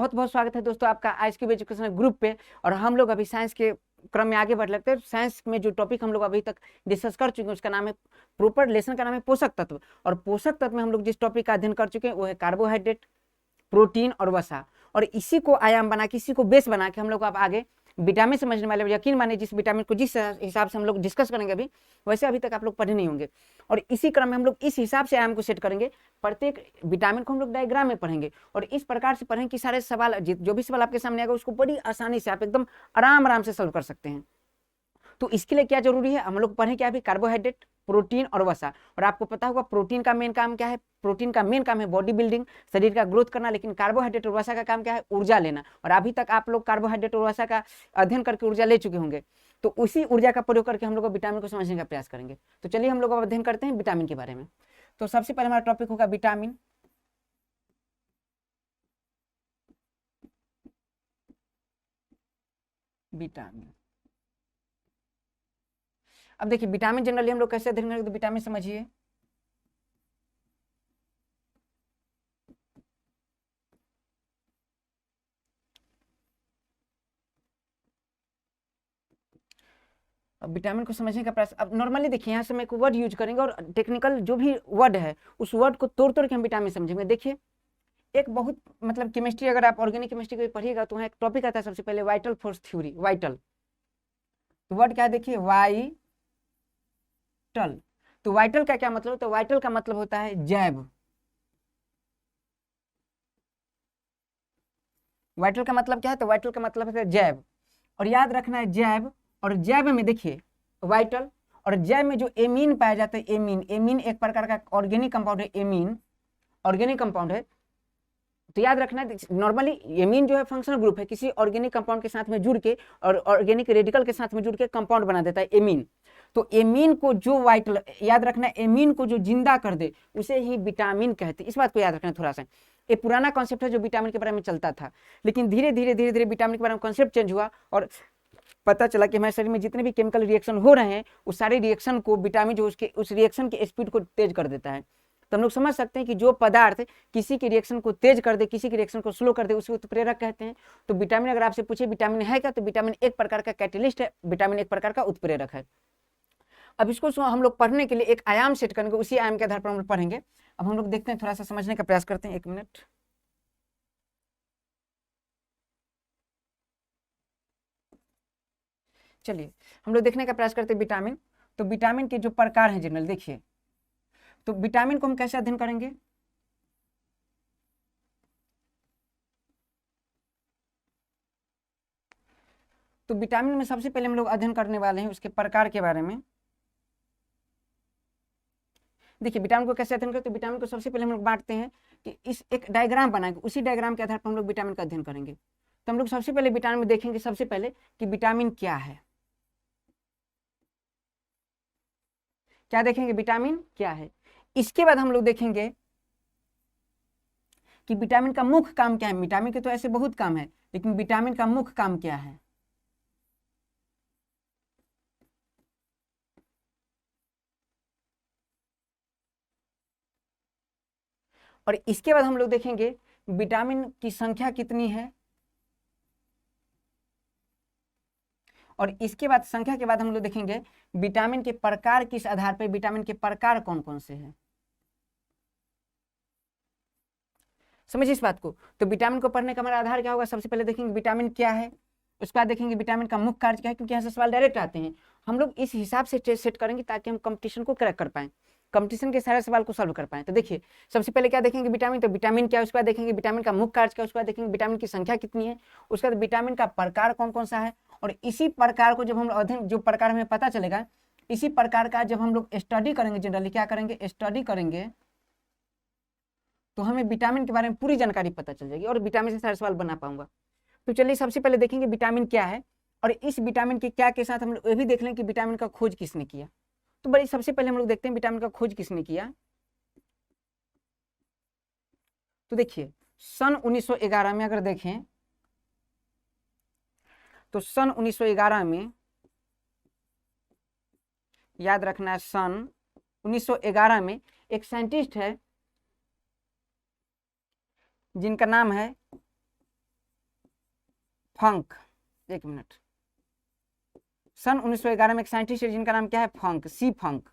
बहुत बहुत स्वागत है दोस्तों आपका आज की एजुकेशनल ग्रुप पे। और हम लोग अभी साइंस के क्रम में आगे बढ़ लगते हैं। साइंस में जो टॉपिक हम लोग अभी तक डिस्कस कर चुके हैं उसका नाम है प्रॉपर लेसन का नाम है पोषक तत्व। और पोषक तत्व में हम लोग जिस टॉपिक का अध्ययन कर चुके हैं वो है कार्बोहाइड्रेट, प्रोटीन और वसा। और इसी को आयाम बना के, इसी को बेस बना के हम लोग अब आगे विटामिन समझने वाले। यकीन मानिए जिस विटामिन को जिस हिसाब से हम लोग डिस्कस करेंगे अभी, वैसे अभी तक आप लोग पढ़े नहीं होंगे। और इसी क्रम में हम लोग इस हिसाब से आयाम को सेट करेंगे। प्रत्येक विटामिन को हम लोग डायग्राम में पढ़ेंगे और इस प्रकार से पढ़ेंगे कि सारे सवाल जो भी सवाल आपके सामने आएगा उसको बड़ी आसानी से आप एकदम आराम से सॉल्व कर सकते हैं। तो इसके लिए क्या जरूरी है, हम लोग पढ़ें क्या अभी, कार्बोहाइड्रेट, प्रोटीन और वसा। और आपको पता होगा प्रोटीन का मेन काम क्या है, प्रोटीन का मेन काम है बॉडी बिल्डिंग, शरीर का ग्रोथ करना। लेकिन कार्बोहाइड्रेट और वसा का काम क्या है, ऊर्जा लेना। और अभी तक आप लोग कार्बोहाइड्रेट और वसा का अध्ययन करके ऊर्जा ले चुके होंगे। तो उसी ऊर्जा का प्रयोग करके हम लोग विटामिन को समझने का प्रयास करेंगे। तो चलिए हम लोग अध्ययन करते हैं विटामिन के बारे में। तो सबसे पहले हमारा टॉपिक होगा विटामिन। विटामिन, अब देखिए विटामिन जनरली हम लोग कैसे अध्ययन करेंगे, तो विटामिन समझिए। अब विटामिन को समझने का प्रयास, अब नॉर्मली देखिए यहाँ से हम एक वर्ड यूज करेंगे और टेक्निकल जो भी वर्ड है उस वर्ड को तोड़ तोड़ के हम विटामिन समझेंगे। देखिए एक बहुत मतलब केमिस्ट्री, अगर आप ऑर्गेनिक केमिस्ट्री को पढ़िएगा तो वहाँ एक टॉपिक आता है सबसे पहले वाइटल फोर्स थ्योरी। वाइटल तो वर्ड क्या है, देखिए वाइटल। तो वाइटल का क्या मतलब, तो वाइटल का मतलब होता है जैव। वाइटल का मतलब क्या है, तो वाइटल का मतलब है जैव। और याद रखना है जैव, और जैव में देखिए वाइटल और जैव में जो एमीन पाया जाता है, एमीन, एमीन एक प्रकार का ऑर्गेनिक कंपाउंड है। एमीन ऑर्गेनिक कंपाउंड है। तो याद रखना है नॉर्मली एमीन जो है फंक्शनल ग्रुप है, किसी ऑर्गेनिक कंपाउंड के साथ में जुड़ के और ऑर्गेनिक रेडिकल के साथ में जुड़ के कंपाउंड बना देता है एमीन। तो एमीन को जो वाइटल, याद रखना एमीन को जो जिंदा कर दे उसे ही विटामिन कहते हैं। इस बात को याद रखना थोड़ा सा। ये पुराना कॉन्सेप्ट है जो विटामिन के बारे में चलता था, लेकिन धीरे धीरे विटामिन के बारे में कॉन्सेप्ट चेंज हुआ और पता चला कि हमारे शरीर में जितने भी केमिकल रिएक्शन हो रहे हैं उस सारे रिएक्शन को विटामिन जो उसके उस रिएक्शन की स्पीड को तेज कर देता है। तो हम लोग समझ सकते हैं कि जो पदार्थ किसी के रिएक्शन को तेज कर दे, किसी के रिएक्शन को स्लो कर दे, उसे उत्प्रेरक कहते हैं। तो विटामिन अगर आपसे पूछे विटामिन है क्या, तो विटामिन एक प्रकार का कैटेलिस्ट है, विटामिन एक प्रकार का उत्प्रेरक है। अब इसको हम लोग पढ़ने के लिए एक आयाम सेट करेंगे, उसी आयाम के आधार पर हम लोग पढ़ेंगे। अब हम लोग देखते हैं, थोड़ा सा समझने का प्रयास करते हैं। एक मिनट, चलिए हम लोग देखने का प्रयास करते हैं विटामिन। तो विटामिन के जो प्रकार हैं जनरल देखिए, तो विटामिन को हम कैसे अध्ययन करेंगे, तो विटामिन में सबसे पहले हम लोग अध्ययन करने वाले हैं उसके प्रकार के बारे में। देखिए विटामिन को कैसे अध्ययन करते हैं, तो विटामिन को सबसे पहले हम लोग बांटते हैं कि इस एक डायग्राम बनाएंगे, उसी डायग्राम के आधार पर हम लोग विटामिन का अध्ययन करेंगे। तो हम लोग सबसे पहले विटामिन में देखेंगे सबसे पहले कि विटामिन क्या है। क्या देखेंगे, विटामिन क्या है। इसके बाद हम लोग देखेंगे कि विटामिन का मुख्य काम क्या है। विटामिन के तो ऐसे बहुत काम है, लेकिन विटामिन का मुख्य काम क्या है। और इसके बाद हम लोग देखेंगे विटामिन की संख्या कितनी है। और इसके बाद संख्या के बाद हम लोग देखेंगे विटामिन के प्रकार किस आधार पर, विटामिन के प्रकार कौन कौन से हैं। समझिए इस बात को। तो विटामिन को पढ़ने का हमारा आधार क्या होगा, सबसे पहले देखेंगे विटामिन क्या है, उसके बाद देखेंगे विटामिन का मुख्य कार्य क्या है, क्योंकि यहाँ से सवाल डायरेक्ट आते हैं। हम लोग इस हिसाब से सेट करेंगे ताकि हम कंपटीशन को क्रैक कर पाएं, कंपटीशन के सारे सवाल को सॉल्व कर पाएं। तो देखिए सबसे पहले क्या देखेंगे विटामिन, तो विटामिन क्या है, उसके बाद देखेंगे विटामिन का मुख्य कार्य क्या है, उसके बाद देखेंगे विटामिन की संख्या कितनी है, उसके बाद विटामिन का प्रकार कौन कौन सा है। और इसी प्रकार को जब हम अध्ययन, जो प्रकार हमें पता चलेगा, इसी प्रकार का जब हम लोग स्टडी करेंगे, जनरली क्या करेंगे, स्टडी करेंगे, तो हमें विटामिन के बारे में पूरी जानकारी पता चल जाएगी और विटामिन से सारे सवाल बना पाऊंगा। तो चलिए सबसे पहले देखेंगे विटामिन क्या है, और इस विटामिन के क्या के साथ हम लोग ये भी देख लें कि विटामिन का खोज किसने किया। तो बड़ी सबसे पहले हम लोग देखते हैं विटामिन का खोज किसने किया। तो देखिए सन 1911 में अगर देखें, तो सन 1911 में, याद रखना है सन 1911 में एक साइंटिस्ट है जिनका नाम है फंक, एक मिनट, सन 1911 में एक साइंटिस्ट है जिनका नाम क्या है, फंक, सी फंक।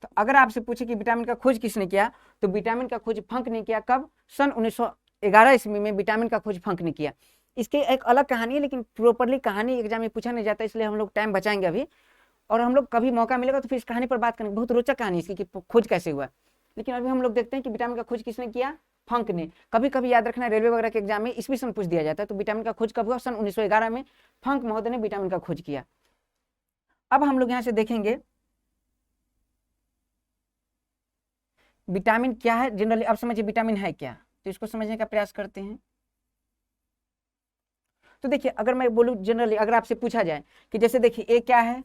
तो अगर आपसे पूछे कि विटामिन का खोज किसने किया, तो विटामिन का खोज फंक ने किया। कब? सन 1911 ईस्वी में विटामिन का खोज फंक ने किया। इसकी एक अलग कहानी है, लेकिन प्रॉपरली कहानी एग्जाम में पूछा नहीं जाता, इसलिए हम लोग टाइम बचाएंगे अभी, और हम लोग कभी मौका मिलेगा तो फिर इस कहानी पर बात करेंगे। बहुत रोचक कहानी इसकी कि खोज कैसे हुआ। लेकिन अभी हम लोग देखते हैं कि विटामिन का खोज किसने किया, फंक ने। कभी कभी याद रखना, रेलवे वगैरह के एग्जाम में ईस्वी सन पूछ दिया जाता है। तो विटामिन का खोज कब हुआ? सन 1911 में फंक महोदय ने विटामिन का खोज किया। अब हम लोग यहाँ से देखेंगे विटामिन क्या है जनरली। अब समझिए विटामिन है क्या, तो इसको समझने का प्रयास करते हैं। तो देखिए, अगर मैं बोलूं जनरली, अगर आपसे पूछा जाए कि जैसे देखिए ए क्या है,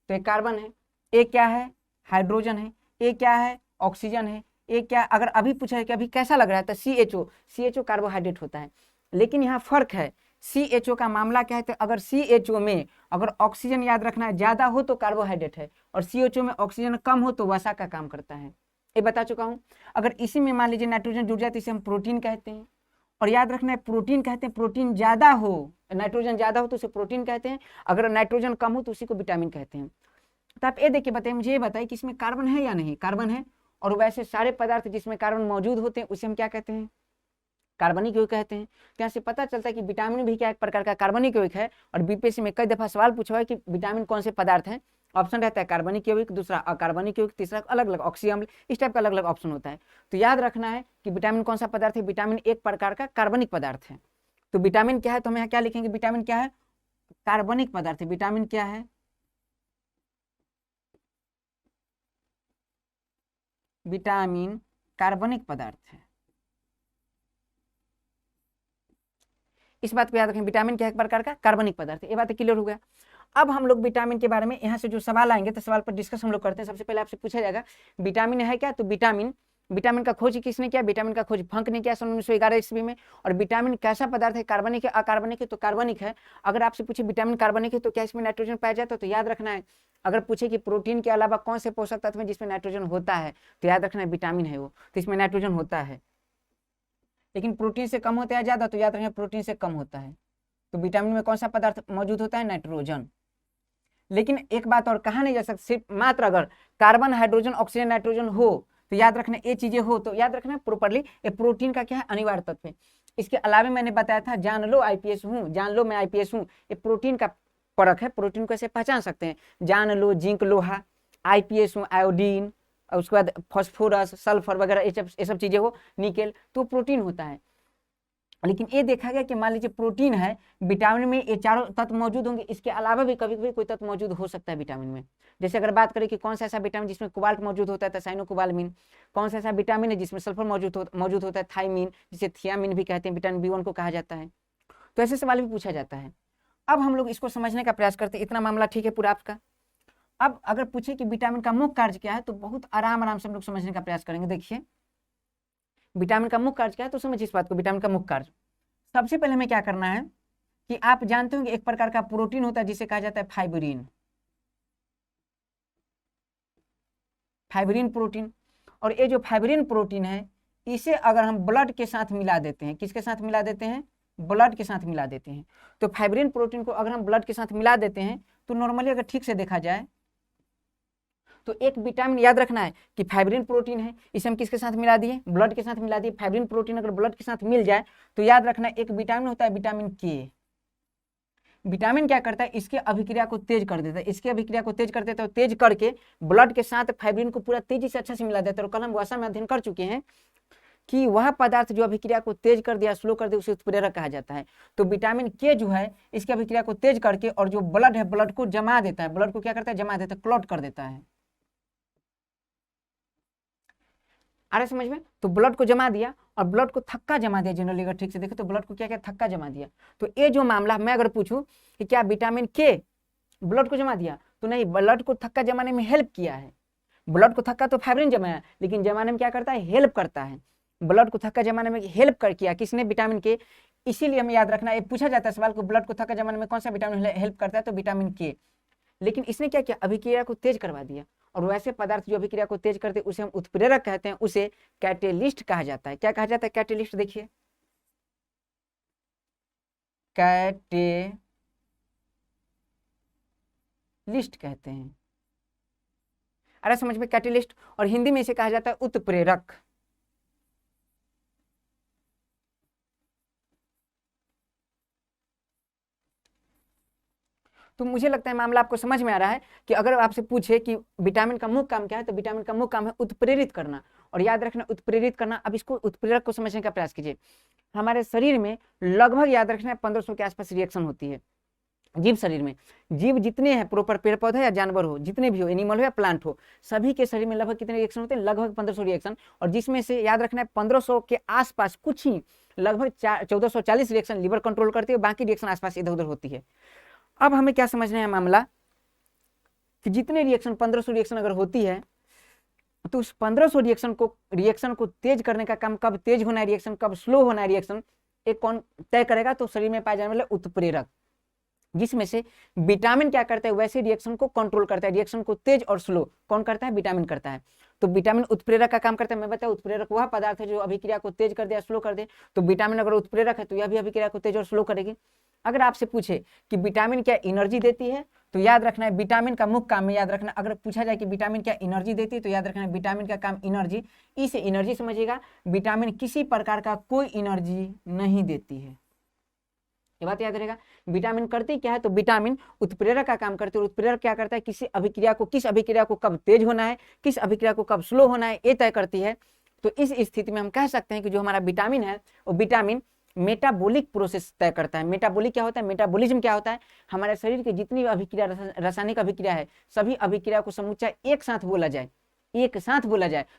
तो एक कार्बन है, ए क्या है, हाइड्रोजन है, ए क्या है, ऑक्सीजन है, ए क्या, अगर अभी पूछा है कि अभी कैसा लग रहा है, तो CHO, CHO कार्बोहाइड्रेट होता है। लेकिन यहाँ फर्क है, CHO का मामला क्या है, तो अगर CHO में अगर ऑक्सीजन याद रखना है ज्यादा हो तो कार्बोहाइड्रेट है, और CHO में ऑक्सीजन कम हो तो वसा का काम करता है। ये बता चुका हूं। अगर इसी में मान लीजिए नाइट्रोजन जुड़ जाए तो इसे हम प्रोटीन कहते हैं। और याद रखना है प्रोटीन कहते हैं, प्रोटीन ज्यादा हो, नाइट्रोजन ज्यादा हो तो उसे प्रोटीन कहते हैं, अगर नाइट्रोजन कम हो तो उसी को विटामिन कहते हैं। तो आप ये देखिए, बताइए, मुझे ये बताइए कि इसमें कार्बन है या नहीं? कार्बन है। और वैसे सारे पदार्थ जिसमें कार्बन मौजूद होते हैं उसे हम क्या कहते हैं? कार्बनिक यौगिक कहते हैं। तो यहाँ से पता चलता है कि विटामिन भी क्या एक प्रकार का कार्बनिक यौगिक है। और बीपीएससी में कई दफा सवाल पूछा है कि विटामिन कौन से पदार्थ हैं। ऑप्शन रहता है कार्बनिक यौगिक, दूसरा अकार्बनिक यौगिक, तीसरा अलग अलग ऑक्सी अम्ल, इस टाइप का अलग अलग ऑप्शन होता है। तो याद रखना है कि विटामिन कौन सा पदार्थ है, विटामिन एक प्रकार का कार्बनिक पदार्थ है। तो विटामिन क्या है, तो हम यहाँ क्या लिखेंगे, विटामिन क्या है, कार्बनिक पदार्थ है। विटामिन क्या है, विटामिन कार्बनिक पदार्थ है। इस बात को याद रखें, विटामिन क्या है, एक प्रकार का कार्बनिक पदार्थ है। ये बात क्लियर हो गया। अब हम लोग विटामिन के बारे में यहाँ से जो सवाल आएंगे तो सवाल पर डिस्कस हम लोग करते हैं। सबसे पहले आपसे पूछा जाएगा विटामिन है क्या, तो विटामिन का खोज किसने किया, विटामिन का खोज फंक ने किया सन 1911 ईस्वी में। और विटामिन कैसा पदार्थ है, कार्बनिक है, अकार्बनिक है, तो कार्बनिक है। अगर आपसे पूछे विटामिन कार्बनिक है तो क्या इसमें नाइट्रोजन पाया जाता है, तो याद रखना है। अगर पूछे कि प्रोटीन के अलावा कौन से पोषक तत्व में जिसमें नाइट्रोजन होता है, तो याद रखना है विटामिन है वो, तो इसमें नाइट्रोजन होता है। लेकिन प्रोटीन से कम होता है ज्यादा, तो याद रखना प्रोटीन से कम होता है। तो विटामिन में कौन सा पदार्थ मौजूद होता है, नाइट्रोजन। लेकिन एक बात और कहा नहीं जा सकती, सिर्फ मात्र अगर कार्बन, हाइड्रोजन, ऑक्सीजन, नाइट्रोजन हो तो याद रखना, ये चीजें हो तो याद रखना प्रॉपर्ली ये प्रोटीन का क्या है, अनिवार्य तत्व है। इसके अलावा मैंने बताया था, जान लो IPS हूँ, जान लो मैं IPS हूँ, ये प्रोटीन का परख है। प्रोटीन को ऐसे पहचान सकते हैं, जान लो जिंक लोहा, IPS हूँ, आयोडीन, और उसके बाद फॉस्फोरस, सल्फर वगैरह, ये सब चीजें हो, निकेल, तो प्रोटीन होता है। लेकिन ये देखा गया कि मान लीजिए प्रोटीन है, विटामिन में ये चारों तत्व मौजूद होंगे, इसके अलावा भी कभी कभी कोई तत्व मौजूद हो सकता है विटामिन में। जैसे अगर बात करें कि कौन सा ऐसा विटामिन जिसमें कोबाल्ट मौजूद होता है, तो साइनोकोबाल्मिन। कौन सा ऐसा विटामिन है जिसमें सल्फर मौजूद होता है, थाइमिन, जिसे थियामिन भी कहते हैं, विटामिन B1 को कहा जाता है। तो ऐसे सवाल भी पूछा जाता है। अब हम लोग इसको समझने का प्रयास करते हैं। इतना मामला ठीक है पूरा आपका। अब अगर पूछे कि विटामिन का मुख्य कार्य क्या है, तो बहुत आराम से हम लोग समझने का प्रयास करेंगे। देखिए विटामिन का मुख्य कार्य क्या है, तो समझिए इस बात को, विटामिन का मुख्य कार्य। सबसे पहले हमें क्या करना है कि आप जानते हो कि एक प्रकार का प्रोटीन होता है जिसे कहा जाता है फाइब्रिन, फाइब्रिन प्रोटीन। और ये जो फाइब्रिन प्रोटीन है, इसे अगर हम ब्लड के साथ मिला देते हैं, किसके साथ मिला देते हैं, ब्लड के साथ मिला देते हैं। तो फाइब्रिन प्रोटीन को अगर हम ब्लड के साथ मिला देते हैं, तो नॉर्मली अगर ठीक से देखा जाए तो एक विटामिन याद रखना है कि फाइब्रिन प्रोटीन है, इसे हम किसके साथ मिला दिए, ब्लड के साथ मिला दिए। फाइब्रिन प्रोटीन अगर ब्लड के साथ मिल जाए तो याद रखना एक विटामिन होता है, विटामिन के। विटामिन क्या करता है, इसके अभिक्रिया को तेज कर देता है, इसके अभिक्रिया को तेज कर देता है, तेज करके ब्लड के साथ फाइब्रिन को पूरा तेजी से अच्छा से मिला देता है। और कल हम वसा में अध्ययन कर चुके हैं कि वह पदार्थ जो अभिक्रिया को तेज कर दिया, स्लो कर दिया, उसे उत्प्रेरक कहा जाता है। तो विटामिन के जो है इसकी अभिक्रिया को तेज करके और जो ब्लड है, ब्लड को जमा देता है, ब्लड को क्या करता है, जमा देता है, क्लॉट कर देता है। आ रहा समझ में? तो ब्लड को जमा दिया और ब्लड को थक्का जमा दिया। जनरली अगर ठीक से देखें तो ब्लड को क्या क्या थक्का जमा दिया। तो ये जो मामला मैं अगर पूछूं कि क्या विटामिन के ब्लड को जमा दिया, तो नहीं, ब्लड को थक्का जमाने में हेल्प किया है। ब्लड को थक्का तो फाइब्रिन जमाया, लेकिन जमाने में क्या करता है, हेल्प करता है। ब्लड को थक्का जमाने में हेल्प कर किया किसने, विटामिन के। इसीलिए हमें याद रखना, ये पूछा जाता है सवाल को, ब्लड को थक्का जमाने में कौन सा विटामिन हेल्प करता है, तो विटामिन के। लेकिन इसने क्या किया, अभिक्रिया को तेज करवा दिया। और वैसे पदार्थ जो अभिक्रिया को तेज करते उसे हम उत्प्रेरक कहते हैं, उसे कैटेलिस्ट कहा जाता है। क्या कहा जाता है, कैटेलिस्ट। देखिए कैटेलिस्ट कहते हैं। अरे समझ में, कैटेलिस्ट, और हिंदी में इसे कहा जाता है उत्प्रेरक। तो मुझे लगता है मामला आपको समझ में आ रहा है कि अगर आपसे पूछे कि विटामिन का मुख्य काम क्या है, तो विटामिन का मुख्य काम है उत्प्रेरित करना। और याद रखना उत्प्रेरित करना। अब इसको उत्प्रेरक को समझने का प्रयास कीजिए। हमारे शरीर में लगभग याद रखना 1500 के आसपास रिएक्शन होती है जीव शरीर में। जीव जितने हैं, प्रॉपर पेड़ पौधे या जानवर हो, जितने भी हो, एनिमल हो या प्लांट हो, सभी के शरीर में लगभग कितने रिएक्शन होते हैं? लगभग 1500 रिएक्शन। और जिसमें से याद रखना है 1500 के आसपास कुछ ही लगभग 1440 रिएक्शन लिवर कंट्रोल करती है, बाकी रिएक्शन आसपास इधर उधर होती है। अब हमें क्या समझना है मामला कि जितने रिएक्शन 1500 रिएक्शन अगर होती है, तो उस 1500 रिएक्शन को तेज करने का काम, कब तेज होना है रिएक्शन, कब स्लो होना है रिएक्शन, एक कौन तय करेगा? तो शरीर में पाए जाने वाले उत्प्रेरक, जिसमें से विटामिन क्या करता है? वैसे रिएक्शन को कंट्रोल करता है। रिएक्शन को तेज और स्लो कौन करता है? विटामिन करता है। तो विटामिन उत्प्रेरक का काम करता है। मैं बताऊं, उत्प्रेरक वह पदार्थ है जो अभिक्रिया को तेज कर दे या स्लो कर दे। तो विटामिन अगर उत्प्रेरक है तो यह भी अभिक्रिया को तेज और स्लो करेगी। अगर आपसे पूछे कि विटामिन क्या एनर्जी देती है, तो याद रखना है विटामिन का मुख्य काम में, याद रखना अगर पूछा जाए कि विटामिन क्या एनर्जी देती है, तो याद रखना है विटामिन का काम एनर्जी। इसे एनर्जी समझिएगा। विटामिन किसी प्रकार का कोई एनर्जी नहीं देती है, ये बात याद रहेगा। विटामिन करती क्या है? तो विटामिन उत्प्रेरक का काम करती है। और उत्प्रेरक क्या करता है? किस अभिक्रिया को कब तेज होना है, किस अभिक्रिया को कब स्लो होना है, ये तय करती है। तो इस स्थिति में हम कह सकते हैं कि जो हमारा विटामिन है, वो विटामिन मेटाबॉलिक प्रोसेस तय करता है। मेटाबॉलिक क्या होता है? मेटाबॉलिज्म क्या होता है? हमारे शरीर की जितनी भी अभिक्रिया, रासायनिक अभिक्रिया है, सभी अभिक्रिया को समूचा एक साथ बोला जाए,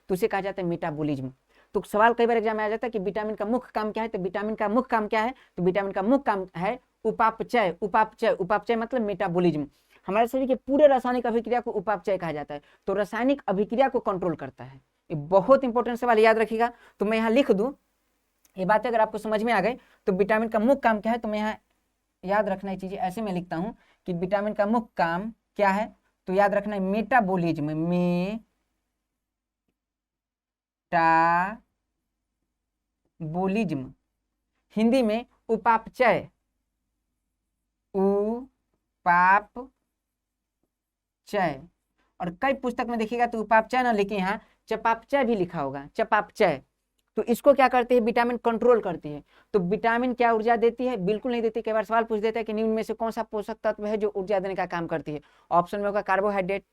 तो उसे कहा जाता है मेटाबॉलिज्म। तो सवाल कई बार एग्जाम में आ जाता है कि विटामिन का मुख्य काम क्या है? तो विटामिन का मुख्य काम क्या है? तो विटामिन का मुख्य काम है उपापचय मतलब मेटाबॉलिज्म। हमारे शरीर के पूरे रासायनिक अभिक्रिया को उपापचय कहा जाता है। तो रासायनिक अभिक्रिया को कंट्रोल करता है। ये बहुत इंपॉर्टेंट सवाल, याद रखिएगा। तो मैं यहाँ लिख दूं, ये बातें अगर आपको समझ में आ गई तो विटामिन का मुख्य काम क्या है, तो मैं यहाँ याद रखना ये चीजें ऐसे मैं लिखता हूं कि विटामिन का मुख्य काम क्या है, तो याद रखना है मेटाबॉलिज्म, मेटाबॉलिज्म, हिंदी में उपापचय, उपापचय। और कई पुस्तक में देखिएगा तो उपापचय ना लिखे, यहाँ चपापचय भी लिखा होगा, चपापचय। तो इसको क्या करती है? विटामिन कंट्रोल करती है। तो विटामिन क्या ऊर्जा देती है? बिल्कुल नहीं देती। कई बार सवाल पूछ देता है कि निम्न में से कौन सा पोषक तत्व है जो ऊर्जा देने का काम करती है? ऑप्शन में होगा कार्बोहाइड्रेट,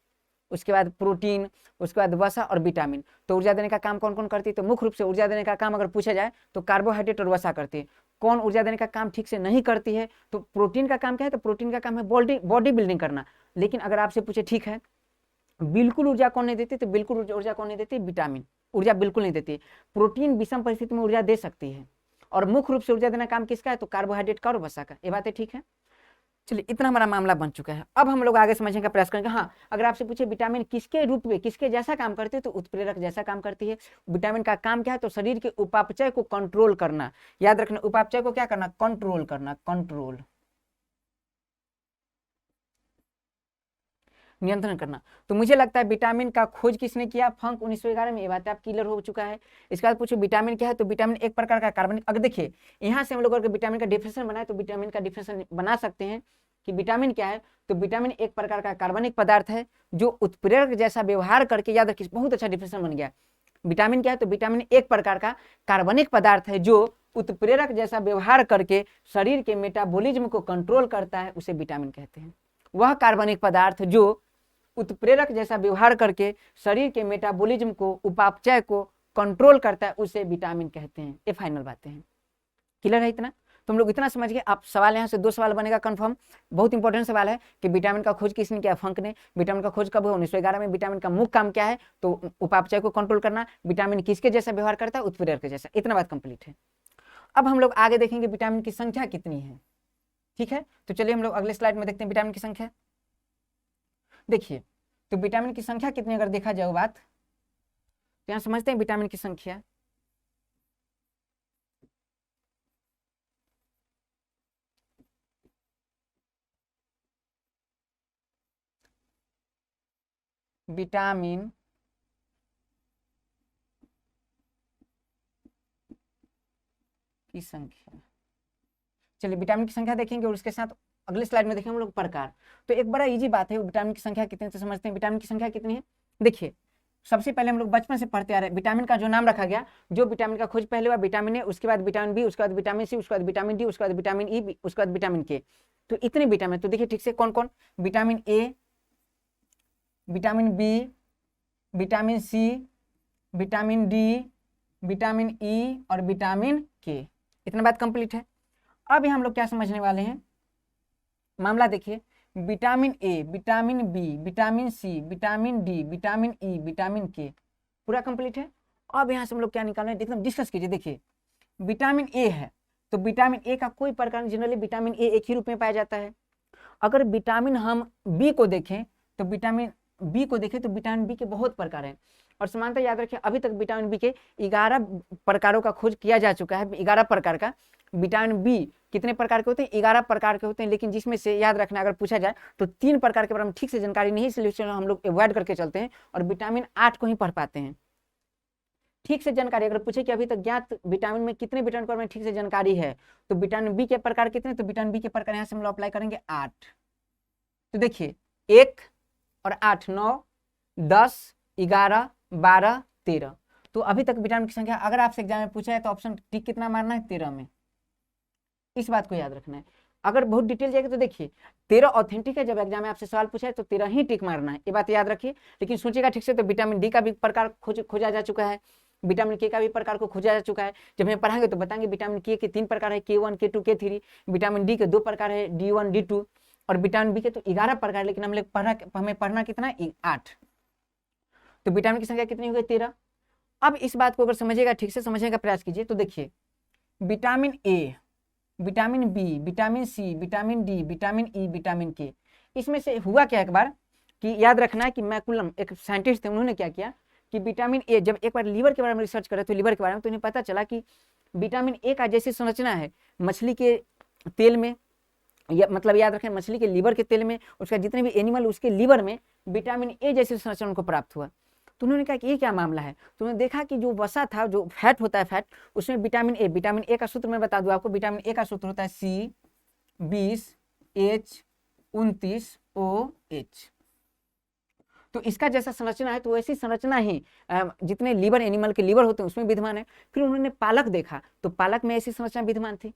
उसके बाद प्रोटीन, उसके बाद वसा और विटामिन। तो ऊर्जा देने का काम कौन कौन करती है? तो मुख्य रूप से ऊर्जा देने का काम अगर पूछा जाए तो कार्बोहाइड्रेट और वसा करती है। कौन ऊर्जा देने का काम ठीक से नहीं करती है? तो प्रोटीन का काम क्या है? तो प्रोटीन का काम है बॉडी बिल्डिंग करना। लेकिन अगर आपसे पूछे ठीक है बिल्कुल ऊर्जा कौन नहीं देती, तो बिल्कुल ऊर्जा कौन नहीं देती? विटामिन ऊर्जा बिल्कुल नहीं देती। प्रोटीन विषम परिस्थिति में ऊर्जा दे सकती है। और मुख्य रूप से ऊर्जा देना काम किसका है? तो कार्बोहाइड्रेट का और वसा का। ये बातें ठीक है। चलिए, इतना हमारा मामला बन चुका है। अब हम लोग आगे समझने का प्रयास करेंगे। हाँ, अगर आपसे पूछे विटामिन किसके रूप में, किसके जैसा काम करती है, तो उत्प्रेरक जैसा काम करती है। विटामिन का काम क्या है? तो शरीर के उपापचय को कंट्रोल करना। याद रखना, उपापचय को क्या करना? कंट्रोल करना, कंट्रोल, नियंत्रण करना। तो मुझे लगता है विटामिन का खोज किसने किया? फंक 1911 में। ये बात आप क्लियर हो चुका है। इसके बाद पूछो विटामिन क्या है? तो विटामिन एक प्रकार का कार्बनिक, अगर देखिए यहाँ से हम लोग अगर विटामिन का डिफिनेशन बनाए तो विटामिन का डिफिनेशन बना सकते हैं कि विटामिन क्या है? तो विटामिन एक प्रकार का कार्बनिक पदार्थ है जो उत्प्रेरक जैसा व्यवहार करके, याद रखिए बहुत अच्छा डिफिनेशन बन गया। विटामिन क्या है? तो विटामिन एक प्रकार का कार्बनिक पदार्थ है जो उत्प्रेरक जैसा व्यवहार करके शरीर के मेटाबॉलिज्म को कंट्रोल करता है, उसे विटामिन कहते हैं। वह कार्बनिक पदार्थ जो उत्प्रेरक जैसा व्यवहार करके शरीर के मेटाबॉलिज्म को, उपापचय को कंट्रोल करता है, उसे विटामिन कहते हैं। ये फाइनल बातें हैं। क्लियर है इतना? तुम लोग इतना समझ गए। आप सवाल यहाँ से 2 सवाल बनेगा कंफर्म। बहुत इंपॉर्टेंट सवाल है कि विटामिन का खोज किसने किया? फंक ने। विटामिन का खोज कब हुआ? 1911 में। विटामिन का मुख्य काम क्या है? तो उपापचय को कंट्रोल करना। विटामिन किसके जैसा व्यवहार करता है? उत्प्रेरक के जैसा। इतना बात कंप्लीट है। अब हम लोग आगे देखेंगे विटामिन की संख्या कितनी है। ठीक है, तो चलिए हम लोग अगले स्लाइड में देखते हैं विटामिन की संख्या। देखिए, तो विटामिन की संख्या कितनी अगर देखा जाए बात, तो यहां समझते हैं विटामिन की संख्या। विटामिन की संख्या, चलिए विटामिन की संख्या देखेंगे और उसके साथ अगले स्लाइड में देखेंगे हम लोग प्रकार। तो एक बड़ा इजी बात है, विटामिन की संख्या कितनी है तो समझते हैं। विटामिन की संख्या कितनी है, देखिए सबसे पहले हम लोग बचपन से पढ़ते आ रहे हैं, विटामिन का जो नाम रखा गया, जो विटामिन का खोज पहले हुआ विटामिन ए, उसके बाद विटामिन बी, उसके बाद विटामिन सी, उसके बाद विटामिन डी, उसके बाद विटामिन ई, उसके बाद विटामिन के। तो इतने विटामिन, तो देखिए ठीक से कौन कौन, vitamin A, vitamin B, vitamin C, vitamin D, vitamin E और विटामिन के। इतना बात कंप्लीट है। अब हम लोग क्या समझने वाले हैं, मामला देखिए, vitamin A, vitamin B, vitamin C, vitamin D, vitamin E, vitamin K, पूरा कंप्लीट है। अब यहाँ से हम लोग क्या निकाल रहे हैं, एकदम डिस्कस कीजिए। देखिए विटामिन ए है तो विटामिन ए का कोई प्रकार, जनरली विटामिन ए एक ही रूप में पाया जाता है। अगर विटामिन हम बी को देखें तो विटामिन बी के बहुत प्रकार हैं। और समानता याद रखिए, अभी तक विटामिन बी के 11 प्रकारों का खोज किया जा चुका है। 11 प्रकार का विटामिन बी कितने प्रकार के होते हैं, 11 प्रकार के होते हैं। लेकिन जिसमें से याद रखना, अगर पूछा जाए तो 3 प्रकार के बारे में ठीक से जानकारी नहीं, इसलिए हम लोग अवॉइड करके चलते हैं और विटामिन 8 को ही पढ़ पाते हैं। ठीक से जानकारी अगर पूछे कि अभी तक ज्ञात विटामिन में कितने विटामिन पर में ठीक से जानकारी है, तो विटामिन बी के प्रकार कितने, तो विटामिन बी के प्रकार यहाँ से हम लोग अप्लाई करेंगे 8। तो देखिए 1 और 8 9 10 11 12 13। तो अभी तक विटामिन की संख्या अगर आपसे एग्जाम में पूछा है तो ऑप्शन टिक कितना मारना है, 13 में। इस बात को याद रखना है। अगर बहुत डिटेल जाएगा तो देखिए 13 ऑथेंटिक है, जब एग्जाम में आपसे सवाल पूछा है तो 13 ही टिक मारना है, ये बात याद रखिए। लेकिन सोचिएगा ठीक से, तो विटामिन डी का भी प्रकार खोजा जा चुका है, विटामिन के का भी प्रकार को खोजा जा चुका है। जब हमें पढ़ाएंगे तो बताएंगे विटामिन के 3 प्रकार है, K1 K2 K3। Vitamin D के 2 प्रकार है, D1 D2। और विटामिन बी के तो 11 प्रकार है, लेकिन हमें पढ़ना कितना है, 8। तो विटामिन की संख्या कितनी हो गई, 13। अब इस बात को अगर समझिएगा, ठीक से समझने का प्रयास कीजिए। तो देखिए vitamin A, vitamin B, vitamin C, vitamin D, vitamin E, vitamin K, इसमें से हुआ क्या एक बार कि याद रखना है कि मैकुलम एक साइंटिस्ट थे, उन्होंने क्या किया कि विटामिन ए, जब एक बार लीवर के बारे में रिसर्च करे तो लीवर के बारे में, तो उन्हें पता चला कि विटामिन ए का जैसी संरचना है मछली के तेल में, या मतलब याद रखें मछली के लीवर के तेल में, उसका जितने भी एनिमल उसके लीवर में विटामिन ए जैसी संरचना उनको प्राप्त हुआ। तो उन्होंने कहा कि ये क्या मामला है, तो उन्होंने देखा कि जो वसा था, जो फैट होता है फैट, उसमें विटामिन ए का सूत्र मैं बता दूं आपको, विटामिन ए का सूत्र होता है C20H29OH। तो इसका जैसा संरचना है तो वैसी संरचना ही जितने लीवर एनिमल के लीवर होते हैं उसमें विद्यमान है। फिर उन्होंने पालक देखा तो पालक में ऐसी संरचना विद्यमान थी,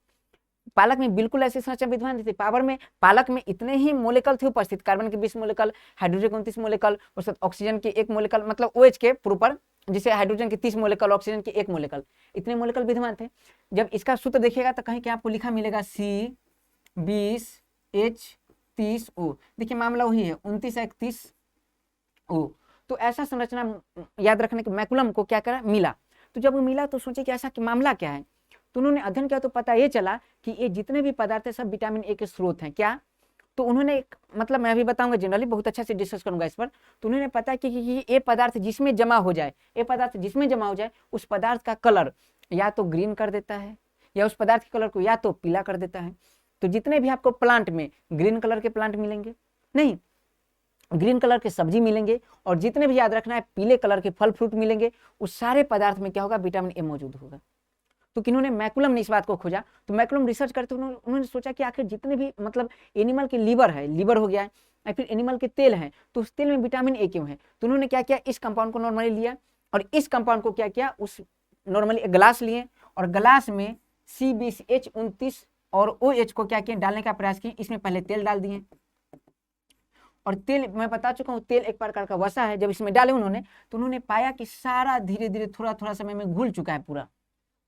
पालक में बिल्कुल ऐसी संरचना विद्यमान थी। पावर में पालक में इतने ही मोलेकल थे उपस्थित, कार्बन के 20 मोलेकल, हाइड्रोजन के 29 मोलेकल, उसके बाद ऑक्सीजन के 1 मोलेकल, मतलब OH के प्रॉपर, जिसे हाइड्रोजन के 30 मोलेकल, ऑक्सीजन के 1 मोलेकल, इतने मोलेकल विद्यमान थे। जब इसका सूत्र देखिएगा तो कहीं क्या आपको लिखा मिलेगा C20H30O। देखिए मामला वही है, 2931O। तो ऐसा संरचना याद रखने के मैकुलम को क्या करा, मिला। तो जब वो मिला तो सोचे कि ऐसा कि मामला क्या है, तो उन्होंने अध्ययन किया तो पता ये चला कि ये जितने भी पदार्थ है सब विटामिन ए के स्रोत हैं। क्या, तो उन्होंने एक, मतलब मैं अभी बताऊंगा, जनरली बहुत अच्छा से डिस्कस करूंगा इस पर। तो उन्होंने पता कि ये पदार्थ जिसमें जमा हो जाए, उस पदार्थ का कलर या तो ग्रीन कर देता है, या उस पदार्थ के कलर को या तो पीला कर देता है। तो जितने भी आपको प्लांट में ग्रीन कलर के प्लांट मिलेंगे, नहीं ग्रीन कलर के सब्जी मिलेंगे, और जितने भी याद रखना है पीले कलर के फल फ्रूट मिलेंगे, उस सारे पदार्थ में क्या होगा, विटामिन ए मौजूद होगा। तो किन्होंने, मैकुलम ने इस बात को खोजा। तो मैकुलम रिसर्च करते उन्होंने सोचा कि आखिर जितने भी मतलब एनिमल के लीवर है, लीवर हो गया है, या फिर एनिमल के तेल है, तो उस तेल में विटामिन ए क्यों है। तो उन्होंने क्या किया, इस कंपाउंड को नॉर्मली लिया, और इस कंपाउंड को क्या किया, उस नॉर्मली एक ग्लास लिए, और ग्लास में C20H29 और OH को क्या किया, डालने का प्रयास किए। इसमें पहले तेल डाल दिए, और तेल मैं बता चुका हूँ, तेल एक प्रकार का वसा है। जब इसमें डाले उन्होंने, तो उन्होंने पाया कि सारा धीरे धीरे थोड़ा थोड़ा समय में घुल चुका है पूरा।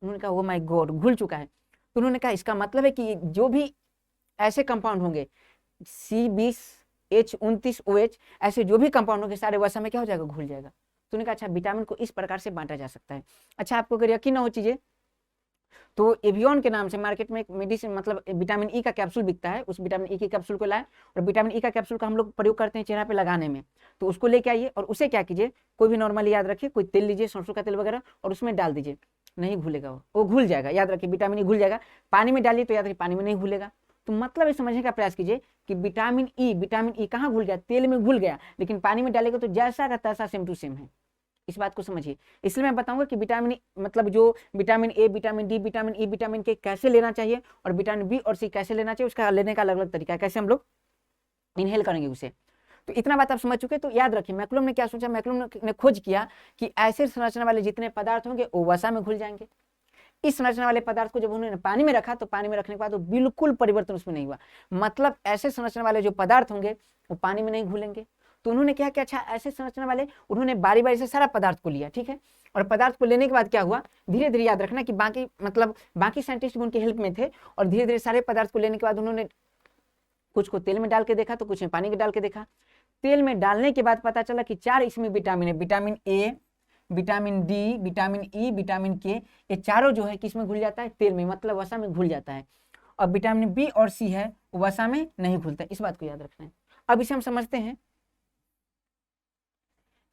उन्होंने कहा ओ माय गॉड, घुल चुका है। तो उन्होंने कहा इसका मतलब है कि जो भी ऐसे कंपाउंड होंगे C20H29OH, ऐसे जो भी कंपाउंड होंगे सारे वसा में क्या हो जाएगा, घुल जाएगा। तो उन्होंने कहा अच्छा विटामिन को इस प्रकार से बांटा जा सकता है। अच्छा आपको अगर यकीन ना हो चीजें, तो एवियन के नाम से मार्केट में एक मेडिसिन, मतलब विटामिन ई का कैप्सूल बिकता है। उस विटामिन ई के कैप्सूल को लाए, और विटामिन ई का कैप्सूल का हम लोग प्रयोग करते हैं चेहरा पे लगाने में। तो उसको लेके आइए, और उसे क्या कीजिए, कोई भी नॉर्मली याद रखिए, कोई तेल लीजिए, सरसों का तेल वगैरह, और उसमें डाल दीजिए। नहीं घुलेगा, वो घुल जाएगा। याद रखिए विटामिन ई घुल जाएगा। पानी में डालिए तो याद रखिए पानी में नहीं घुलेगा। तो मतलब ये समझने का प्रयास कीजिए कि विटामिन ई कहाँ घुल गया, तेल में घुल गया, लेकिन पानी में डालेगा तो जैसा का तैसा सेम टू सेम है। इस बात को समझिए। इसलिए मैं बताऊंगा कि विटामिन मतलब जो vitamin A, vitamin D, vitamin E, vitamin के कैसे लेना चाहिए और विटामिन बी और सी कैसे लेना चाहिए, उसका लेने का अलग अलग तरीका है, कैसे हम लोग इनहेल करेंगे उसे। तो इतना बात आप समझ चुके। तो याद रखिए मैक्लूम ने क्या सोचा, मैक्लूम ने खोज किया कि ऐसे संरचना वाले जितने पदार्थ होंगे वो वसा में घुल जाएंगे। इस संरचना वाले पदार्थ को जब उन्होंने पानी में रखा तो पानी में रखने के बाद वो बिल्कुल परिवर्तन उसमें नहीं हुआ, मतलब ऐसे संरचना वाले जो पदार्थ होंगे वो पानी में नहीं घुलेंगे। तो उन्होंने क्या किया, अच्छा ऐसे संरचना वाले उन्होंने बारी बारी से सारा पदार्थ को लिया, ठीक है। और पदार्थ को लेने के बाद क्या हुआ, धीरे धीरे याद रखना कि बाकी साइंटिस्ट भी उनकी हेल्प में थे, और धीरे धीरे सारे पदार्थ को लेने के बाद उन्होंने कुछ को तेल में डाल के देखा तो कुछ में पानी में डाल के देखा। तेल में डालने के बाद पता चला कि 4 इसमें विटामिन है, vitamin A, vitamin D, vitamin E, vitamin के, ये चारों जो है किसमें घुल जाता है, तेल में, मतलब वसा में घुल जाता है। और विटामिन बी और सी है वसा में नहीं घुलता, इस बात को याद रखना है। अब इसे हम समझते हैं।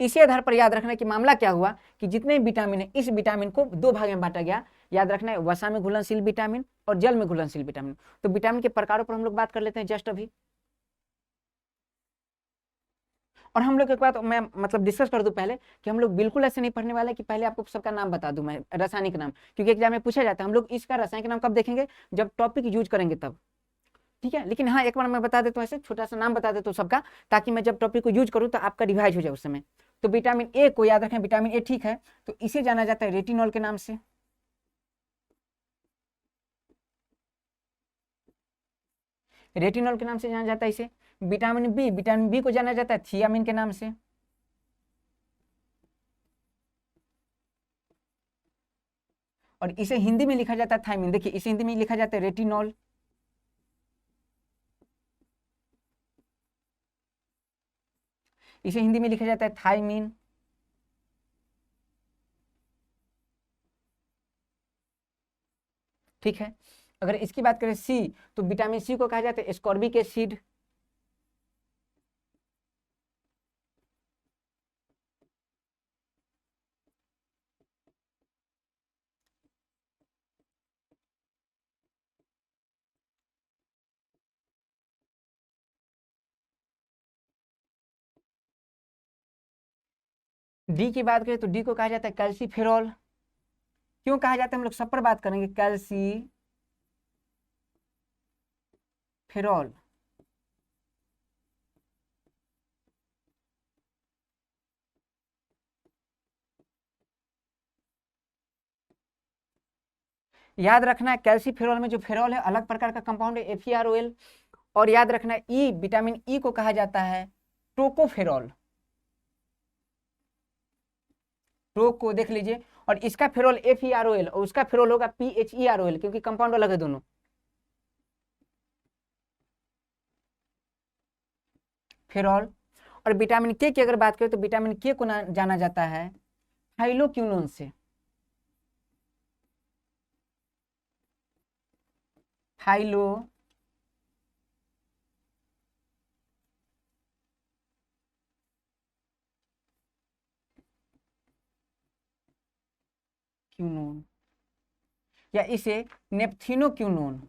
इसी आधार पर याद रखना कि मामला क्या हुआ कि जितने विटामिन है इस विटामिन को 2 भाग में बांटा गया। याद रखना है वसा में घुलनशील विटामिन और जल में घुलनशील विटामिन। तो विटामिन के प्रकारों पर हम लोग बात कर लेते हैं जस्ट अभी। और हम लोग एक बात मैं मतलब डिस्कस कर दूं पहले कि हम लोग बिल्कुल ऐसे नहीं पढ़ने वाले कि पहले आपको सबका नाम बता दूं मैं, रासायनिक नाम, क्योंकि एग्जाम में पूछा जाता है। हम लोग इसका रासायनिक नाम कब देखेंगे, जब टॉपिक यूज करेंगे तब, ठीक है। लेकिन हाँ एक बार मैं बता देता हूँ, ऐसे छोटा सा नाम बता देता हूँ सबका, ताकि मैं जब टॉपिक को यूज करूँ तो आपका रिवाइज हो जाए उस समय। तो विटामिन ए को याद रखें, विटामिन ए, ठीक है। तो इसे जाना जाता है रेटिनॉल के नाम से। रेटिनॉल के नाम से जाना जाता है इसे। विटामिन बी को जाना जाता है थियामिन के नाम से। और इसे हिंदी में लिखा जाता है थायमिन। देखिए इसे हिंदी में लिखा जाता है रेटिनॉल। इसे हिंदी में लिखा जाता है थायमिन। ठीक है। अगर इसकी बात करें सी, तो विटामिन सी को कहा जाता है एस्कॉर्बिक एसिड। डी की बात करें तो डी को कहा जाता है कैल्सीफेरॉल। क्यों कहा जाता है, हम लोग सब पर बात करेंगे। कैल्सीफेरॉल। याद रखना है कैल्सीफेरॉल में जो फेरॉल है अलग प्रकार का कंपाउंड है, FeROl। और याद रखना है ई, विटामिन ई को कहा जाता है टोकोफेरॉल। टोको देख लीजिए, और इसका फेरॉल FeROl और उसका फेरॉल होगा PHEROl, क्योंकि कंपाउंड अलग है दोनों। फेरॉल। और विटामिन के की अगर बात करें तो विटामिन के को जाना जाता है थाइलोक्विनोन से। थाइलो क्यूनोन, या इसे नेप्थिनोक्विनोन।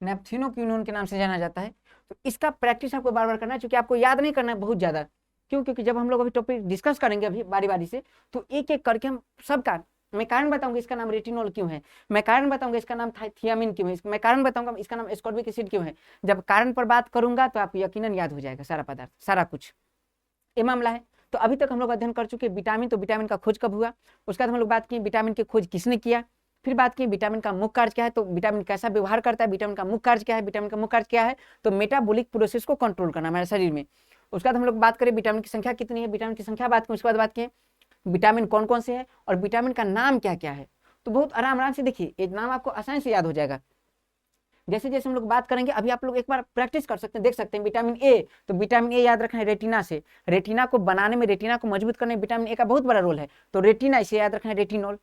नेप्थिनोक्विनोन के नाम से जाना जाता है। तो इसका प्रैक्टिस आपको बार बार करना है, क्योंकि आपको याद नहीं करना है बहुत ज्यादा। क्यों, क्योंकि जब हम लोग अभी टॉपिक डिस्कस करेंगे अभी बारी बारी से, तो एक एक करके हम सबका, मैं कारण बताऊंगा इसका नाम रेटिनॉल क्यों है, मैं कारण बताऊंगा इसका नाम थियामिन क्यों है, मैं कारण बताऊंगा इसका नाम एस्कॉर्बिक एसिड क्यों है। जब कारण पर बात करूंगा तो आपको यकीनन याद हो जाएगा सारा पदार्थ, सारा कुछ, ये मामला है। तो अभी तक हम लोग अध्ययन कर चुके विटामिन। तो विटामिन का खोज कब हुआ, उसके बाद हम लोग बात की विटामिन की खोज किसने किया, फिर बात की विटामिन का मुख्य कार्य क्या है, तो विटामिन कैसा व्यवहार करता है, विटामिन का मुख्य कार्य क्या है, विटामिन का मुख्य कार्य क्या है, तो मेटाबॉलिक प्रोसेस को कंट्रोल करना हमारे शरीर में। उसके बाद हम लोग बात करें विटामिन की संख्या कितनी है, विटामिन की संख्या बात करें, उसके बाद बात की विटामिन कौन कौन से है और विटामिन का नाम क्या क्या है। तो बहुत आराम आराम से देखिए, ये नाम आपको आसानी से याद हो जाएगा। जैसे जैसे हम लोग बात करेंगे अभी आप लोग एक बार प्रैक्टिस कर सकते हैं, देख सकते हैं। विटामिन ए, तो विटामिन ए याद रखना है रेटिना से, रेटिना को बनाने में, रेटिना को मजबूत करने में विटामिन ए का बहुत बड़ा रोल है, तो रेटिना, इसे याद रखना है रेटिनॉल।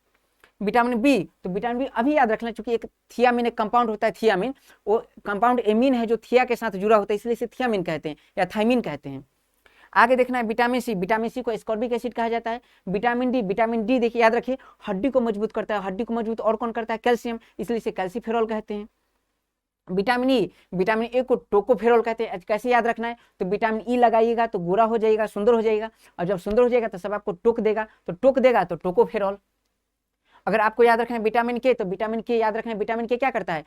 विटामिन बी, तो विटामिन बी अभी याद रखना, चूंकि एक थियामिन एक कंपाउंड होता है थियामिन, वो कंपाउंड एमीन है जो थिया के साथ जुड़ा होता है, इसलिए इसे थियामिन कहते हैं या थाइमिन कहते हैं। आगे देखना है विटामिन सी को एस्कॉर्बिक एसिड कहा जाता है। विटामिन डी देखिए याद रखिए हड्डी को मजबूत करता है, हड्डी को मजबूत और कौन करता है, कैल्शियम, इसलिए इसे कैल्सीफेरॉल कहते हैं। विटामिन ए को टोकोफेरॉल कहते हैं। कैसे याद रखना है, तो विटामिन ई लगाइएगा तो गोरा हो जाएगा, सुंदर हो जाएगा, और जब सुंदर हो जाएगा तो सब आपको टोक देगा, तो टोक देगा तो टोकोफेरॉल। अगर आपको याद रखना है विटामिन के, तो विटामिन के याद रखना है, विटामिन के क्या करता है,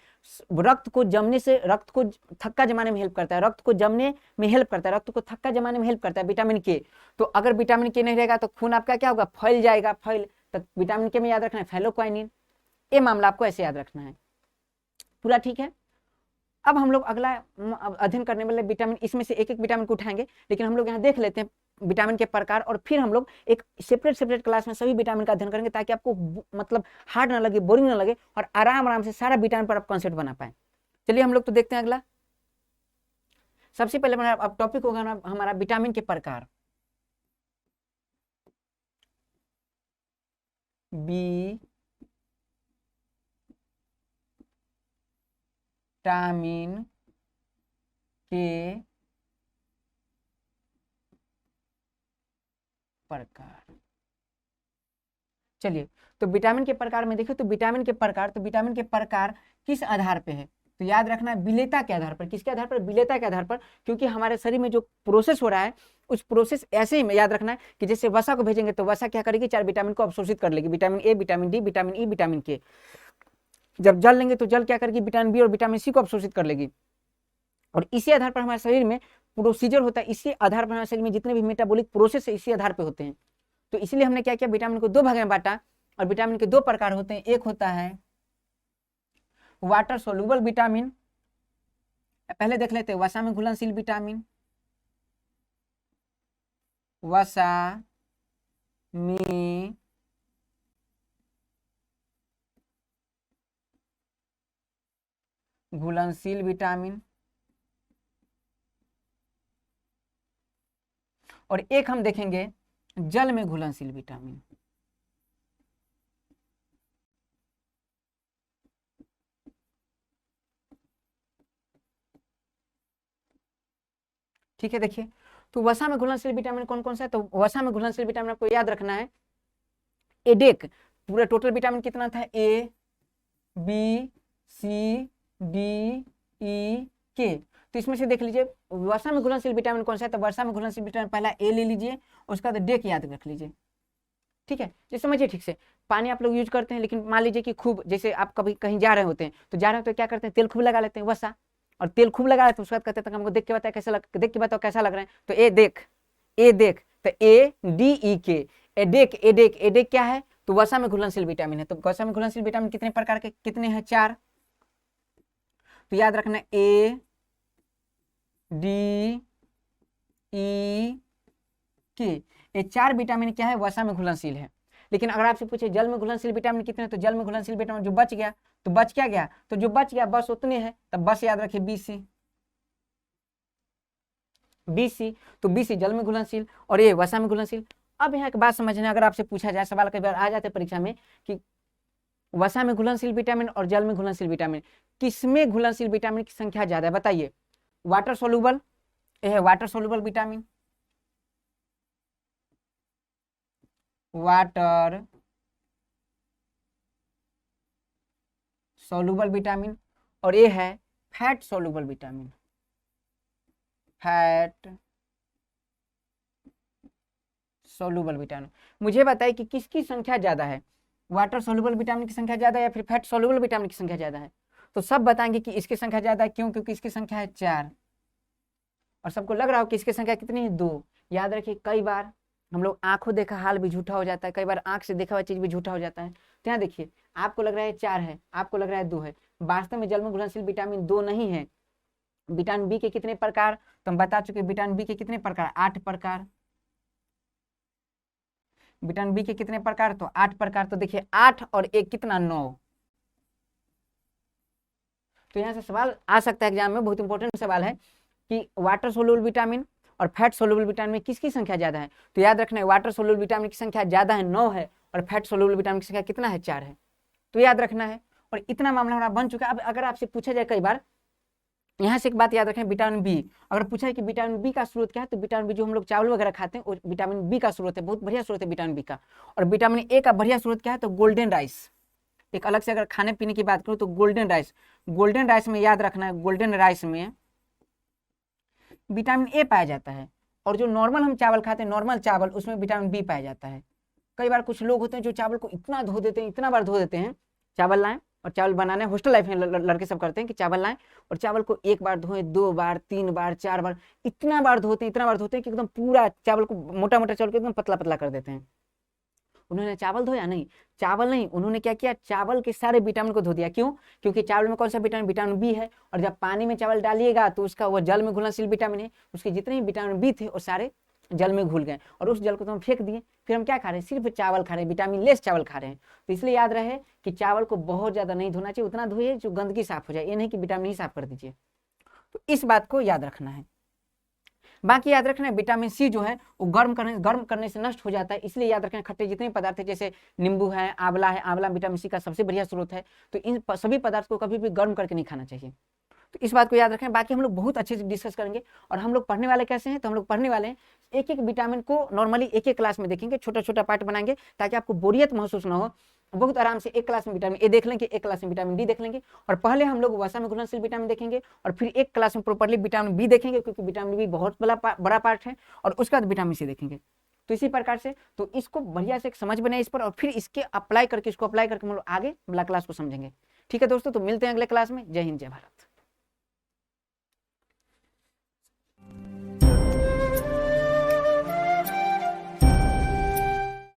रक्त को जमने से, रक्त को थक्का जमाने में हेल्प करता है, रक्त को जमने में हेल्प करता है, रक्त को थक्का जमाने में हेल्प करता है विटामिन के। तो अगर विटामिन के नहीं रहेगा तो खून आपका क्या होगा, फैल जाएगा, तो विटामिन के में याद रखना है फैलोक्वाइनिन। ये मामला आपको ऐसे याद रखना है, पूरा ठीक है। अब हम लोग अगला अध्ययन करने वाले विटामिन, इसमें से एक एक विटामिन को उठाएंगे, लेकिन हम लोग यहाँ देख लेते हैं विटामिन के प्रकार, और फिर हम लोग एक सेपरेट क्लास में सभी विटामिन का अध्ययन करेंगे, ताकि आपको मतलब हार्ड ना लगे, बोरिंग ना लगे, और आराम से सारा विटामिन पर आप कॉन्सेप्ट बना पाए। चलिए हम लोग तो देखते हैं अगला। सबसे पहले हमारा अब टॉपिक होगा हमारा विटामिन के प्रकार। विटामिन के प्रकार। चलिए तो विटामिन के प्रकार में देखिए, तो विटामिन के प्रकार किस आधार पे है, तो याद रखना है विलेयता के आधार पर। किसके आधार पर, विलेयता के आधार पर, क्योंकि हमारे शरीर में जो प्रोसेस हो रहा है उस प्रोसेस ऐसे ही याद रखना है कि जैसे वसा को भेजेंगे तो वसा क्या करेगी, 4 विटामिन को अवशोषित कर लेगी, vitamin A, vitamin D, vitamin E, vitamin के। जब जल लेंगे तो जल क्या करेगी, विटामिन बी और विटामिन सी को अवशोषित कर लेगी, और इसी आधार पर हमारे शरीर में प्रोसीजर होता है, इसी आधार पर हमारे शरीर में जितने भी मेटाबॉलिक प्रोसेस है इसी आधार पर होते हैं। तो इसलिए हमने क्या किया, विटामिन को 2 भाग में बांटा, और विटामिन के 2 प्रकार होते हैं। एक होता है वाटर सोल्यूबल विटामिन, पहले देख लेते हैं वसा में घुलनशील विटामिन, वसा में घुलनशील विटामिन, और एक हम देखेंगे जल में घुलनशील विटामिन। ठीक है, देखिए तो वसा में घुलनशील विटामिन कौन कौन सा है, तो वसा में घुलनशील विटामिन आपको याद रखना है एडेक। पूरा टोटल विटामिन कितना था, A B C D E के, तो इसमें से देख लीजिए वसा में घुलनशील विटामिन कौन सा है, तो वसा में घुलनशील विटामिन पहला ए ले लीजिए, उसका बाद डेक याद रख लीजिए। ठीक है, ये समझिए ठीक से। पानी आप लोग यूज करते हैं, लेकिन मान लीजिए कि खूब, जैसे आप कभी कहीं जा रहे होते हैं, तो जा रहे हो तो क्या करते हैं, तेल खूब लगा लेते हैं वसा, और तेल खूब लगा लेते हैं, उसके बाद कहते हैं हमको देख के बताया कैसा देख के बताओ कैसा लग रहा है, तो ए देख, तो ए डी ई के, एडेक क्या है, तो वसा में घुलनशील विटामिन है। तो वसा में घुलनशील विटामिन कितने प्रकार के, कितने हैं, 4। तो याद रखना ए डी ई के, ये 4 विटामिन क्या है, वसा में घुलनशील है। लेकिन अगर आपसे पूछे जल में घुलनशील विटामिन कितने, तो जल में घुलनशील विटामिन जो बच गया, तो बच क्या गया, तो जो बच गया बस उतने हैं, तब बस याद रखिए BC, तो BC जल में घुलनशील और ये वसा में घुलनशील। अब यहाँ एक बात समझना, अगर आपसे पूछा जाए, सवाल कई बार आ जाते परीक्षा में कि वसा में घुलनशील विटामिन और जल में घुलनशील विटामिन, किसमें घुलनशील विटामिन की संख्या ज्यादा है, बताइए। वाटर सोल्यूबल, यह है water soluble vitamin, water soluble vitamin, और ये है fat soluble vitamin, fat soluble vitamin. मुझे बताइए कि किसकी संख्या ज्यादा है, वाटर सोल्यूबल विटामिन की संख्या ज्यादा है या फिर फैट सोल्यूबल विटामिन की संख्या ज्यादा है, तो सब बताएंगे कि इसकी संख्या ज्यादा है। क्यों, क्योंकि इसकी संख्या है 4, और सबको लग रहा हो कि इसकी संख्या कितनी है, 2। याद रखिए कई बार हम लोग आंखों देखा हाल भी झूठा हो जाता है, कई बार आंख से देखा हुआ चीज भी झूठा हो जाता है। तो यहाँ देखिए आपको लग रहा है 4 है, आपको लग रहा है 2 है, वास्तव में जल में घुलनशील विटामिन 2 नहीं है। विटामिन बी के कितने प्रकार, तो हम बता चुके विटामिन बी के कितने प्रकार, 8 प्रकार। विटामिन बी के कितने प्रकार, तो 8 प्रकार। तो देखिए 8 और 1 कितना, 9। तो यहाँ से सवाल आ सकता है एग्जाम में, बहुत इंपॉर्टेंट सवाल है कि वाटर सोल्यूबल विटामिन और फैट सोल्यूबल विटामिन में किसकी संख्या ज्यादा है। तो याद रखना है वाटर सोल्यूबल विटामिन की संख्या ज्यादा है, 9 है, और फैट सोल्यूबल विटामिन की संख्या कितना है, 4 है। तो याद रखना है, और इतना मामला हमारा बन चुका है। अब अगर आपसे पूछा जाए कई बार यहाँ से एक बात याद रखें, विटामिन बी, अगर पूछा है कि विटामिन बी का स्रोत क्या है, तो विटामिन बी जो हम लोग चावल वगैरह खाते हैं वो विटामिन बी का स्रोत है, बहुत बढ़िया स्रोत है विटामिन बी का। और विटामिन ए का बढ़िया स्रोत क्या है, तो गोल्डन राइस। एक अलग से अगर खाने पीने की बात करूँ तो गोल्डन राइस, गोल्डन राइस में याद रखना है, गोल्डन राइस में विटामिन ए पाया जाता है। और जो नॉर्मल हम चावल खाते हैं, नॉर्मल चावल, उसमें विटामिन बी पाया जाता है। कई बार कुछ लोग होते हैं जो चावल को इतना धो देते हैं, इतना बार धो देते हैं, चावल लाएं और चावल बनाने, हॉस्टल लाइफ में लड़के सब करते हैं कि चावल लाएं और चावल को एक बार धोएं, 2 बार, 3 बार, 4 बार, इतना बार धोते हैं, इतना बार धोते हैं कि एकदम पूरा चावल को, मोटा मोटा चावल को एकदम पतला पतला कर देते हैं। उन्होंने चावल धोया नहीं, चावल नहीं, उन्होंने क्या किया, चावल के सारे विटामिन को धो दिया। क्यों? क्योंकि चावल में कौन सा विटामिन, विटामिन बी है। और जब पानी में चावल डालिएगा तो उसका वो जल में घुलनशील विटामिन है, उसके जितने भी विटामिन बी थे वो सारे जल में घुल गए और उस जल को तो हम फेंक दिए। फिर हम क्या खा रहे हैं, सिर्फ चावल खा रहे हैं, विटामिन लेस चावल खा रहे हैं। तो इसलिए याद रहे कि चावल को बहुत ज्यादा नहीं धोना चाहिए, उतना धोइए जो गंदगी साफ हो जाए, ये नहीं कि विटामिन ही साफ कर दीजिए। तो इस बात को याद रखना है। बाकी याद रखना है विटामिन सी जो है वो गर्म करने से नष्ट हो जाता है, इसलिए याद रखना खट्टे जितने पदार्थ है, जैसे नींबू है, आंवला है, आंवला विटामिन सी का सबसे बढ़िया स्रोत है। तो इन सभी पदार्थ को कभी भी गर्म करके नहीं खाना चाहिए। तो इस बात को याद रखें। बाकी हम लोग बहुत अच्छे से डिस्कस करेंगे। और हम लोग पढ़ने वाले कैसे हैं, तो हम लोग पढ़ने वाले हैं एक एक विटामिन को नॉर्मली एक एक क्लास में देखेंगे, छोटा छोटा पार्ट बनाएंगे ताकि आपको बोरियत महसूस ना हो। बहुत आराम से एक क्लास में विटामिन ए देख लेंगे, एक क्लास में विटामिन डी देख लेंगे, और पहले हम लोग वसा में घुलनशील विटामिन देखेंगे और फिर एक क्लास में प्रॉपर्ली विटामिन बी देखेंगे, क्योंकि विटामिन बी बहुत बड़ा पार्ट है, और उसके बाद विटामिन सी देखेंगे। तो इसी प्रकार से तो इसको बढ़िया से समझ बने इस पर, और फिर इसके अप्लाई करके हम लोग आगे अगला क्लास को समझेंगे। ठीक है दोस्तों, तो मिलते हैं अगले क्लास में। जय हिंद, जय भारत।